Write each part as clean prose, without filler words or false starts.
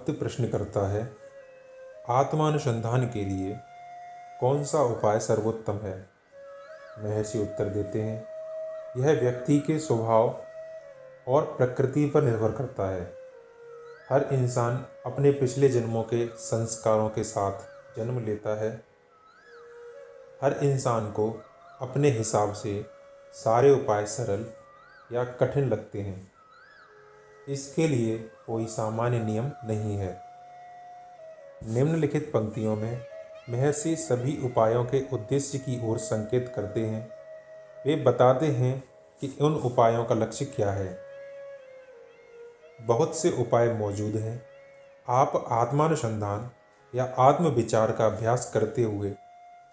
भक्त प्रश्न करता है, आत्मानुसंधान के लिए कौन सा उपाय सर्वोत्तम है? महर्षि उत्तर देते हैं, यह व्यक्ति के स्वभाव और प्रकृति पर निर्भर करता है। हर इंसान अपने पिछले जन्मों के संस्कारों के साथ जन्म लेता है। हर इंसान को अपने हिसाब से सारे उपाय सरल या कठिन लगते हैं। इसके लिए कोई सामान्य नियम नहीं है। निम्नलिखित पंक्तियों में महर्षि सभी उपायों के उद्देश्य की ओर संकेत करते हैं। वे बताते हैं कि उन उपायों का लक्ष्य क्या है। बहुत से उपाय मौजूद हैं। आप आत्मानुसंधान या आत्म विचार का अभ्यास करते हुए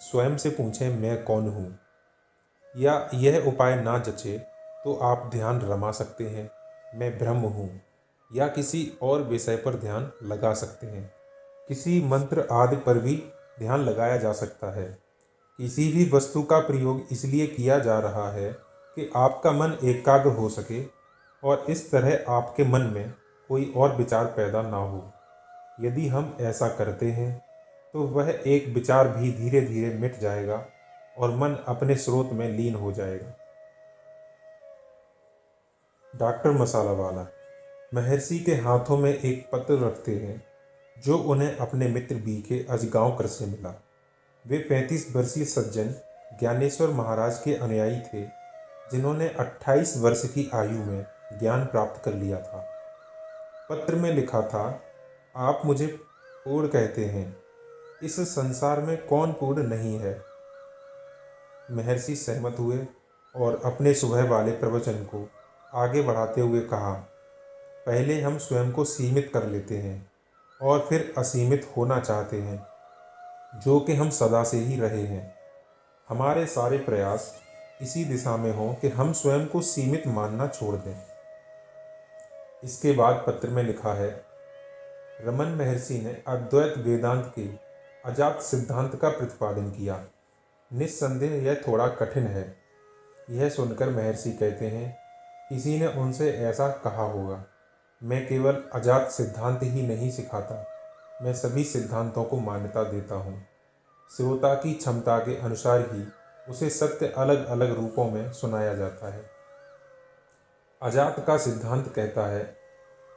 स्वयं से पूछें, मैं कौन हूँ? या यह उपाय ना जचे तो आप ध्यान रमा सकते हैं, मैं ब्रह्म हूँ। या किसी और विषय पर ध्यान लगा सकते हैं। किसी मंत्र आदि पर भी ध्यान लगाया जा सकता है। किसी भी वस्तु का प्रयोग इसलिए किया जा रहा है कि आपका मन एकाग्र हो सके और इस तरह आपके मन में कोई और विचार पैदा ना हो। यदि हम ऐसा करते हैं तो वह एक विचार भी धीरे धीरे मिट जाएगा और मन अपने स्रोत में लीन हो जाएगा। डॉक्टर मसालावाला महर्षि के हाथों में एक पत्र रखते हैं जो उन्हें अपने मित्र बी के अजगांवकर से मिला। वे 35 वर्षीय सज्जन ज्ञानेश्वर महाराज के अनुयायी थे, जिन्होंने 28 वर्ष की आयु में ज्ञान प्राप्त कर लिया था। पत्र में लिखा था, आप मुझे पूर्ण कहते हैं, इस संसार में कौन पूर्ण नहीं है? महर्षि सहमत हुए और अपने सुबह वाले प्रवचन को आगे बढ़ाते हुए कहा, पहले हम स्वयं को सीमित कर लेते हैं और फिर असीमित होना चाहते हैं, जो कि हम सदा से ही रहे हैं। हमारे सारे प्रयास इसी दिशा में हों कि हम स्वयं को सीमित मानना छोड़ दें। इसके बाद पत्र में लिखा है, रमन महर्षि ने अद्वैत वेदांत के अजात सिद्धांत का प्रतिपादन किया। निस्संदेह यह थोड़ा कठिन है। यह सुनकर महर्षि कहते हैं, किसी ने उनसे ऐसा कहा होगा। मैं केवल अजात सिद्धांत ही नहीं सिखाता, मैं सभी सिद्धांतों को मान्यता देता हूँ। श्रोता की क्षमता के अनुसार ही उसे सत्य अलग अलग रूपों में सुनाया जाता है। अजात का सिद्धांत कहता है,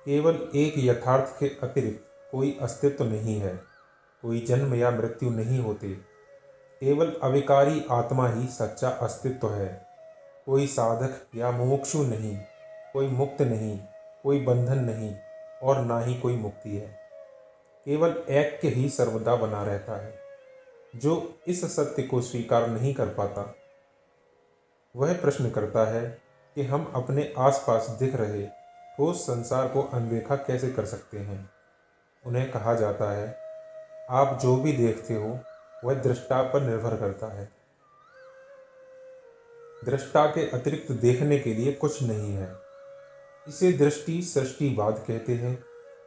केवल एक यथार्थ के अतिरिक्त कोई अस्तित्व नहीं है। कोई जन्म या मृत्यु नहीं होते। केवल अविकारी आत्मा ही सच्चा अस्तित्व है। कोई साधक या मुमुक्षु नहीं, कोई मुक्त नहीं, कोई बंधन नहीं और ना ही कोई मुक्ति है। केवल ऐक्य ही सर्वदा बना रहता है। जो इस सत्य को स्वीकार नहीं कर पाता, वह प्रश्न करता है कि हम अपने आसपास दिख रहे ठोस संसार को अनदेखा कैसे कर सकते हैं। उन्हें कहा जाता है, आप जो भी देखते हो वह दृष्टा पर निर्भर करता है। दृष्टा के अतिरिक्त देखने के लिए कुछ नहीं है। इसे दृष्टि सृष्टिवाद कहते हैं।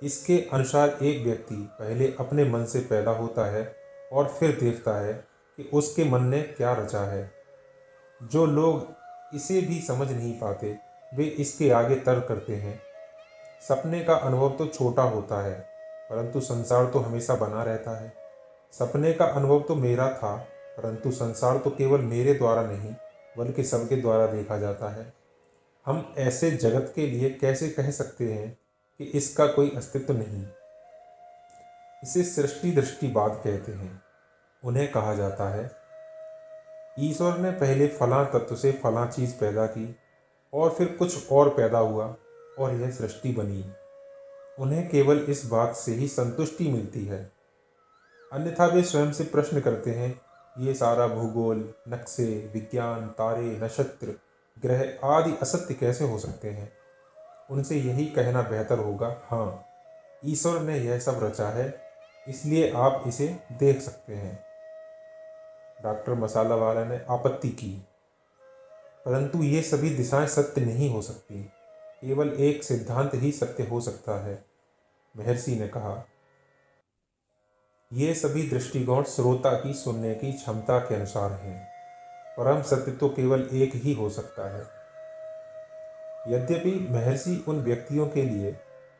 इसके अनुसार एक व्यक्ति पहले अपने मन से पैदा होता है और फिर देखता है कि उसके मन ने क्या रचा है। जो लोग इसे भी समझ नहीं पाते, वे इसके आगे तर्क करते हैं। सपने का अनुभव तो छोटा होता है, परंतु संसार तो हमेशा बना रहता है। सपने का अनुभव तो मेरा था, परंतु संसार तो केवल मेरे द्वारा नहीं, बल्कि सबके द्वारा देखा जाता है। हम ऐसे जगत के लिए कैसे कह सकते हैं कि इसका कोई अस्तित्व नहीं? इसे सृष्टि दृष्टिवाद कहते हैं। उन्हें कहा जाता है, ईश्वर ने पहले फलां तत्व से फलां चीज़ पैदा की और फिर कुछ और पैदा हुआ और यह सृष्टि बनी। उन्हें केवल इस बात से ही संतुष्टि मिलती है। अन्यथा वे स्वयं से प्रश्न करते हैं, ये सारा भूगोल, नक्शे, विज्ञान, तारे, नक्षत्र, ग्रह आदि असत्य कैसे हो सकते हैं? उनसे यही कहना बेहतर होगा, हाँ, ईश्वर ने यह सब रचा है, इसलिए आप इसे देख सकते हैं। डॉक्टर मसालावाला ने आपत्ति की, परंतु ये सभी दिशाएं सत्य नहीं हो सकती। केवल एक सिद्धांत ही सत्य हो सकता है। महर्षि ने कहा, ये सभी दृष्टिकोण श्रोता की सुनने की क्षमता के अनुसार हैं। परम सत्य तो केवल एक ही हो सकता है। यद्यपि महर्षि उन व्यक्तियों के लिए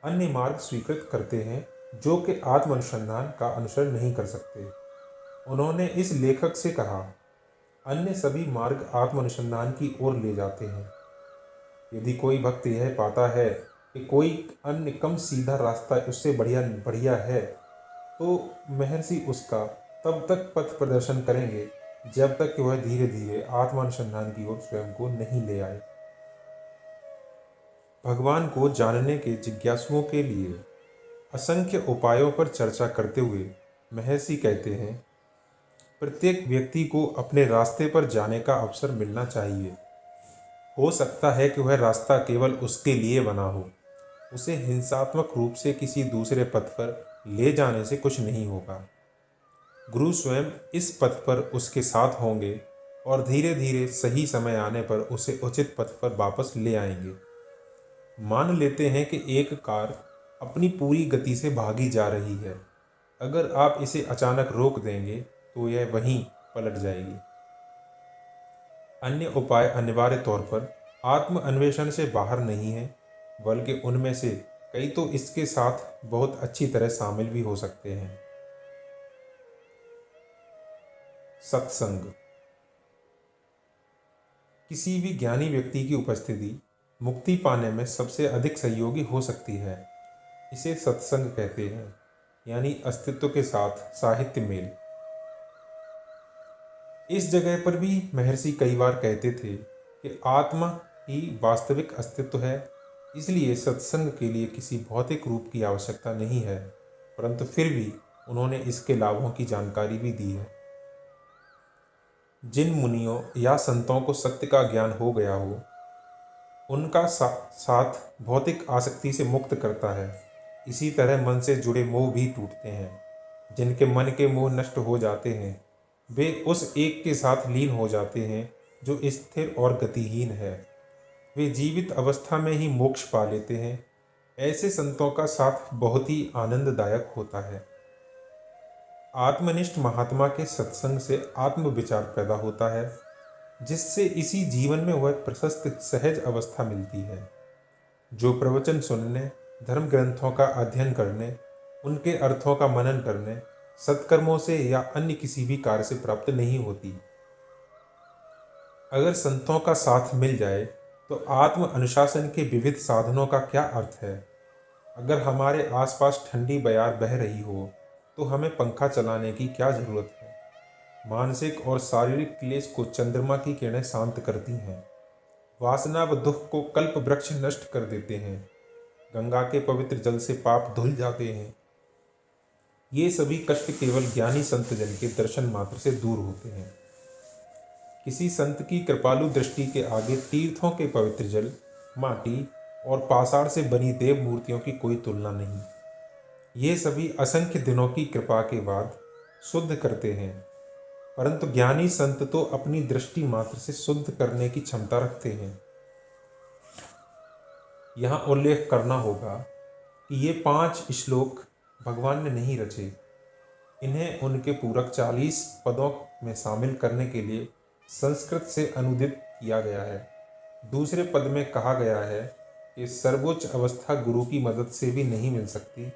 अन्य मार्ग स्वीकृत करते हैं जो कि आत्म अनुसंधान का अनुसरण नहीं कर सकते। उन्होंने इस लेखक से कहा, अन्य सभी मार्ग आत्म अनुसंधान की ओर ले जाते हैं। यदि कोई भक्त यह पाता है कि कोई अन्य कम सीधा रास्ता उससे बढ़िया बढ़िया है, तो महर्षि उसका तब तक पथ प्रदर्शन करेंगे जब तक कि वह धीरे धीरे आत्मानुसंधान की ओर स्वयं को नहीं ले आए। भगवान को जानने के जिज्ञासुओं के लिए असंख्य उपायों पर चर्चा करते हुए महर्षि कहते हैं, प्रत्येक व्यक्ति को अपने रास्ते पर जाने का अवसर मिलना चाहिए। हो सकता है कि वह रास्ता केवल उसके लिए बना हो, उसे हिंसात्मक रूप से किसी दूसरे पथ पर ले जाने से कुछ नहीं होगा। गुरु स्वयं इस पथ पर उसके साथ होंगे और धीरे धीरे सही समय आने पर उसे उचित पथ पर वापस ले आएंगे। मान लेते हैं कि एक कार अपनी पूरी गति से भागी जा रही है। अगर आप इसे अचानक रोक देंगे तो यह वहीं पलट जाएगी। अन्य उपाय अनिवार्य तौर पर आत्म अन्वेषण से बाहर नहीं है, बल्कि उनमें से कई तो इसके साथ बहुत अच्छी तरह शामिल भी हो सकते हैं। सत्संग। किसी भी ज्ञानी व्यक्ति की उपस्थिति मुक्ति पाने में सबसे अधिक सहयोगी हो सकती है। इसे सत्संग कहते हैं, यानी अस्तित्व के साथ साहित्य मेल। इस जगह पर भी महर्षि कई बार कहते थे कि आत्मा ही वास्तविक अस्तित्व है, इसलिए सत्संग के लिए किसी भौतिक रूप की आवश्यकता नहीं है, परंतु फिर भी उन्होंने इसके लाभों की जानकारी भी दी है। जिन मुनियों या संतों को सत्य का ज्ञान हो गया हो, उनका साथ भौतिक आसक्ति से मुक्त करता है। इसी तरह मन से जुड़े मोह भी टूटते हैं। जिनके मन के मोह नष्ट हो जाते हैं, वे उस एक के साथ लीन हो जाते हैं जो स्थिर और गतिहीन है। वे जीवित अवस्था में ही मोक्ष पा लेते हैं। ऐसे संतों का साथ बहुत ही आनंददायक होता है। आत्मनिष्ठ महात्मा के सत्संग से आत्म विचार पैदा होता है, जिससे इसी जीवन में वह प्रशस्त सहज अवस्था मिलती है, जो प्रवचन सुनने, धर्म ग्रंथों का अध्ययन करने, उनके अर्थों का मनन करने, सत्कर्मों से या अन्य किसी भी कार्य से प्राप्त नहीं होती। अगर संतों का साथ मिल जाए तो आत्म अनुशासन के विविध साधनों का क्या अर्थ है। अगर हमारे आसपास ठंडी बयार बह रही हो तो हमें पंखा चलाने की क्या जरूरत है। मानसिक और शारीरिक क्लेश को चंद्रमा की किरणें शांत करती हैं। वासना व दुख को कल्प वृक्ष नष्ट कर देते हैं। गंगा के पवित्र जल से पाप धुल जाते हैं। ये सभी कष्ट केवल ज्ञानी संत जन के दर्शन मात्र से दूर होते हैं। किसी संत की कृपालु दृष्टि के आगे तीर्थों के पवित्र जल, माटी और पाषाण से बनी देव मूर्तियों की कोई तुलना नहीं। ये सभी असंख्य दिनों की कृपा के बाद शुद्ध करते हैं, परंतु ज्ञानी संत तो अपनी दृष्टि मात्र से शुद्ध करने की क्षमता रखते हैं। यहाँ उल्लेख करना होगा कि ये 5 श्लोक भगवान ने नहीं रचे। इन्हें उनके पूरक 40 पदों में शामिल करने के लिए संस्कृत से अनुदित किया गया है। दूसरे पद में कहा गया है कि सर्वोच्च अवस्था गुरु की मदद से भी नहीं मिल सकती।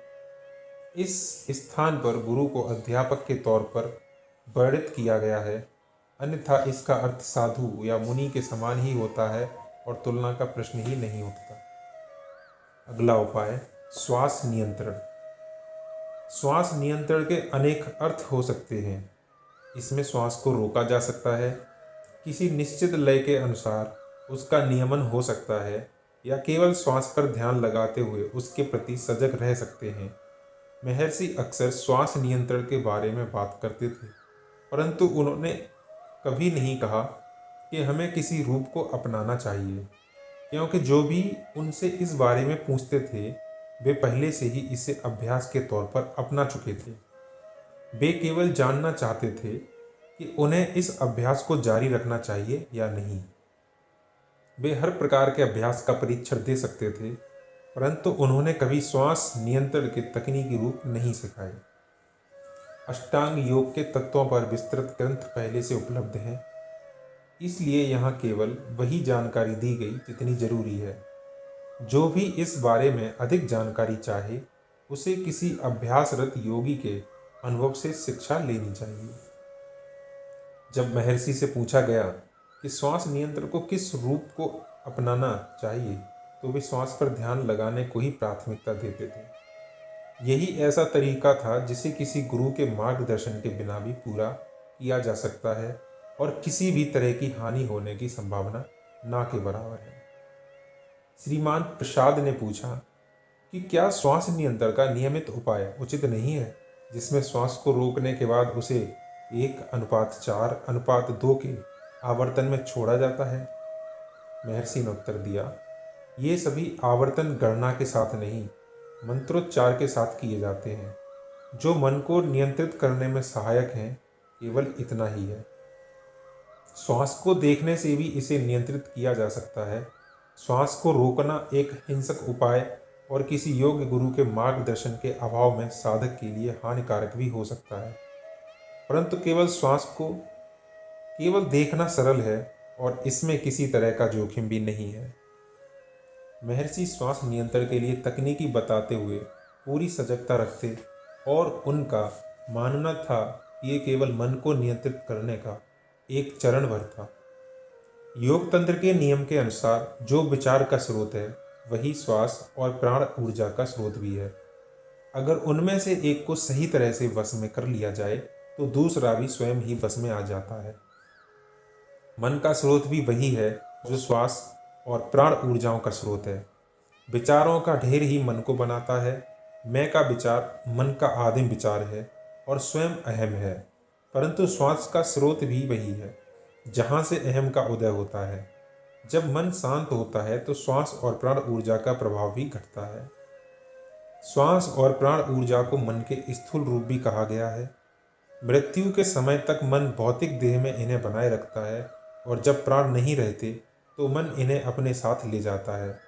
इस स्थान पर गुरु को अध्यापक के तौर पर वर्णित किया गया है, अन्यथा इसका अर्थ साधु या मुनि के समान ही होता है और तुलना का प्रश्न ही नहीं उठता। अगला उपाय, श्वास नियंत्रण। श्वास नियंत्रण के अनेक अर्थ हो सकते हैं। इसमें श्वास को रोका जा सकता है, किसी निश्चित लय के अनुसार उसका नियमन हो सकता है, या केवल श्वास पर ध्यान लगाते हुए उसके प्रति सजग रह सकते हैं। महर्षि अक्सर श्वास नियंत्रण के बारे में बात करते थे, परंतु उन्होंने कभी नहीं कहा कि हमें किसी रूप को अपनाना चाहिए, क्योंकि जो भी उनसे इस बारे में पूछते थे वे पहले से ही इसे अभ्यास के तौर पर अपना चुके थे। वे केवल जानना चाहते थे कि उन्हें इस अभ्यास को जारी रखना चाहिए या नहीं। वे हर प्रकार के अभ्यास का परीक्षण दे सकते थे, परंतु उन्होंने कभी श्वास नियंत्रण के तकनीकी रूप नहीं सिखाए। अष्टांग योग के तत्वों पर विस्तृत ग्रंथ पहले से उपलब्ध हैं, इसलिए यहाँ केवल वही जानकारी दी गई जितनी जरूरी है। जो भी इस बारे में अधिक जानकारी चाहे उसे किसी अभ्यासरत योगी के अनुभव से शिक्षा लेनी चाहिए। जब महर्षि से पूछा गया कि श्वास नियंत्रण को किस रूप को अपनाना चाहिए, तो वे श्वास पर ध्यान लगाने को ही प्राथमिकता देते थे। यही ऐसा तरीका था जिसे किसी गुरु के मार्गदर्शन के बिना भी पूरा किया जा सकता है और किसी भी तरह की हानि होने की संभावना ना के बराबर है। श्रीमान प्रसाद ने पूछा कि क्या श्वास नियंत्रण का नियमित उपाय उचित नहीं है, जिसमें श्वास को रोकने के बाद उसे 1:4:2 के आवर्तन में छोड़ा जाता है। महर्षि ने उत्तर दिया, ये सभी आवर्तन गणना के साथ नहीं, मंत्रोच्चार के साथ किए जाते हैं, जो मन को नियंत्रित करने में सहायक हैं। केवल इतना ही है। श्वास को देखने से भी इसे नियंत्रित किया जा सकता है। श्वास को रोकना एक हिंसक उपाय और किसी योग्य गुरु के मार्गदर्शन के अभाव में साधक के लिए हानिकारक भी हो सकता है, परंतु केवल श्वास को केवल देखना सरल है और इसमें किसी तरह का जोखिम भी नहीं है। महर्षि श्वास नियंत्रण के लिए तकनीकी बताते हुए पूरी सजगता रखते और उनका मानना था कि ये केवल मन को नियंत्रित करने का एक चरण भर था। योग तंत्र के नियम के अनुसार जो विचार का स्रोत है वही श्वास और प्राण ऊर्जा का स्रोत भी है। अगर उनमें से एक को सही तरह से वश में कर लिया जाए तो दूसरा भी स्वयं ही वश में आ जाता है। मन का स्रोत भी वही है जो श्वास और प्राण ऊर्जाओं का स्रोत है। विचारों का ढेर ही मन को बनाता है। मैं का विचार मन का आदिम विचार है और स्वयं अहम है, परंतु श्वास का स्रोत भी वही है जहाँ से अहम का उदय होता है। जब मन शांत होता है तो श्वास और प्राण ऊर्जा का प्रभाव भी घटता है। श्वास और प्राण ऊर्जा को मन के स्थूल रूप भी कहा गया है। मृत्यु के समय तक मन भौतिक देह में इन्हें बनाए रखता है और जब प्राण नहीं रहते तो मन इन्हें अपने साथ ले जाता है।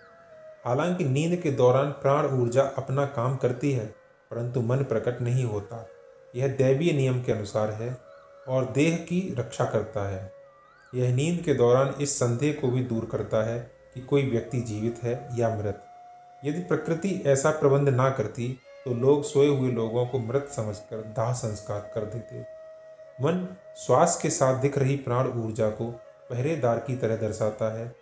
हालांकि नींद के दौरान प्राण ऊर्जा अपना काम करती है, परंतु मन प्रकट नहीं होता। यह दैवीय नियम के अनुसार है और देह की रक्षा करता है। यह नींद के दौरान इस संदेह को भी दूर करता है कि कोई व्यक्ति जीवित है या मृत। यदि प्रकृति ऐसा प्रबंध ना करती तो लोग सोए हुए लोगों को मृत समझकर दाह संस्कार कर देते। मन श्वास के साथ दिख रही प्राण ऊर्जा को पहरेदार की तरह दर्शाता है,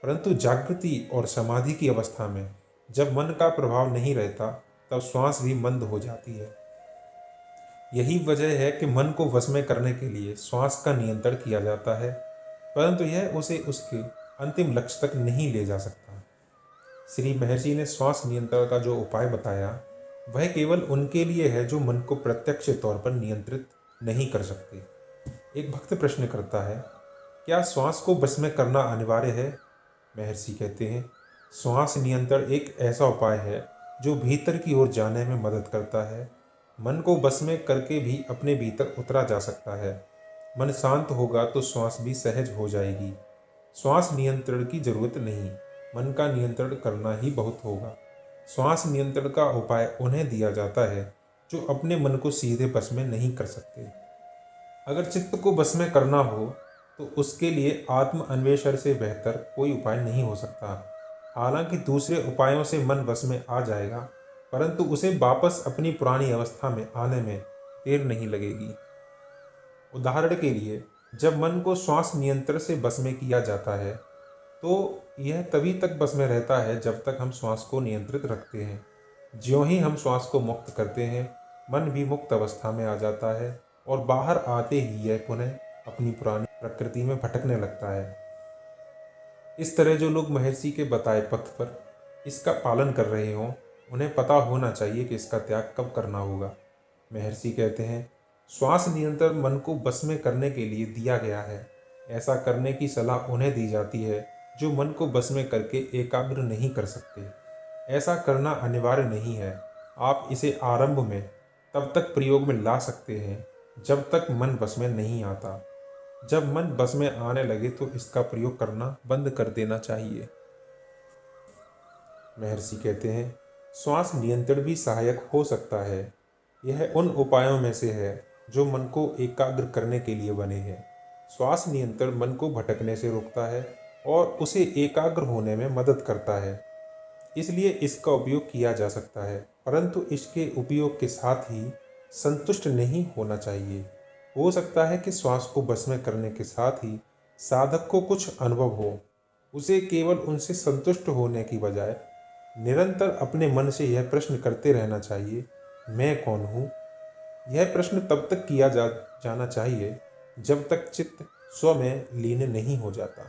परंतु जागृति और समाधि की अवस्था में जब मन का प्रभाव नहीं रहता तब श्वास भी मंद हो जाती है। यही वजह है कि मन को वश में करने के लिए श्वास का नियंत्रण किया जाता है, परंतु यह उसे उसके अंतिम लक्ष्य तक नहीं ले जा सकता। श्री महर्षि ने श्वास नियंत्रण का जो उपाय बताया वह केवल उनके लिए है जो मन को प्रत्यक्ष तौर पर नियंत्रित नहीं कर सकते। एक भक्त प्रश्न करता है, क्या श्वास को वश में करना अनिवार्य है? महर्षि कहते हैं, श्वास नियंत्रण एक ऐसा उपाय है जो भीतर की ओर जाने में मदद करता है। मन को वश में करके भी अपने भीतर उतरा जा सकता है। मन शांत होगा तो श्वास भी सहज हो जाएगी। श्वास नियंत्रण की जरूरत नहीं, मन का नियंत्रण करना ही बहुत होगा। श्वास नियंत्रण का उपाय उन्हें दिया जाता है जो अपने मन को सीधे वश में नहीं कर सकते। अगर चित्त को वश में करना हो तो उसके लिए आत्म अन्वेषण से बेहतर कोई उपाय नहीं हो सकता। हालांकि दूसरे उपायों से मन वश में आ जाएगा, परंतु उसे वापस अपनी पुरानी अवस्था में आने में देर नहीं लगेगी। उदाहरण के लिए, जब मन को श्वास नियंत्रण से वश में किया जाता है तो यह तभी तक बस में रहता है जब तक हम श्वास को नियंत्रित रखते हैं। ज्यों ही हम श्वास को मुक्त करते हैं, मन भी मुक्त अवस्था में आ जाता है और बाहर आते ही यह पुनः अपनी पुरानी प्रकृति में भटकने लगता है। इस तरह जो लोग महर्षि के बताए पथ पर इसका पालन कर रहे हों, उन्हें पता होना चाहिए कि इसका त्याग कब करना होगा। महर्षि कहते हैं, श्वास नियंत्रण मन को बस में करने के लिए दिया गया है। ऐसा करने की सलाह उन्हें दी जाती है जो मन को बस में करके एकाग्र नहीं कर सकते। ऐसा करना अनिवार्य नहीं है। आप इसे आरंभ में तब तक प्रयोग में ला सकते हैं जब तक मन बस में नहीं आता। जब मन बस में आने लगे तो इसका प्रयोग करना बंद कर देना चाहिए। महर्षि कहते हैं, श्वास नियंत्रण भी सहायक हो सकता है। यह उन उपायों में से है जो मन को एकाग्र करने के लिए बने हैं। श्वास नियंत्रण मन को भटकने से रोकता है और उसे एकाग्र होने में मदद करता है। इसलिए इसका उपयोग किया जा सकता है, परंतु इसके उपयोग के साथ ही संतुष्ट नहीं होना चाहिए। हो सकता है कि श्वास को बस में करने के साथ ही साधक को कुछ अनुभव हो। उसे केवल उनसे संतुष्ट होने की बजाय निरंतर अपने मन से यह प्रश्न करते रहना चाहिए, मैं कौन हूँ। यह प्रश्न तब तक किया जाना चाहिए जब तक चित्त स्व में लीन नहीं हो जाता।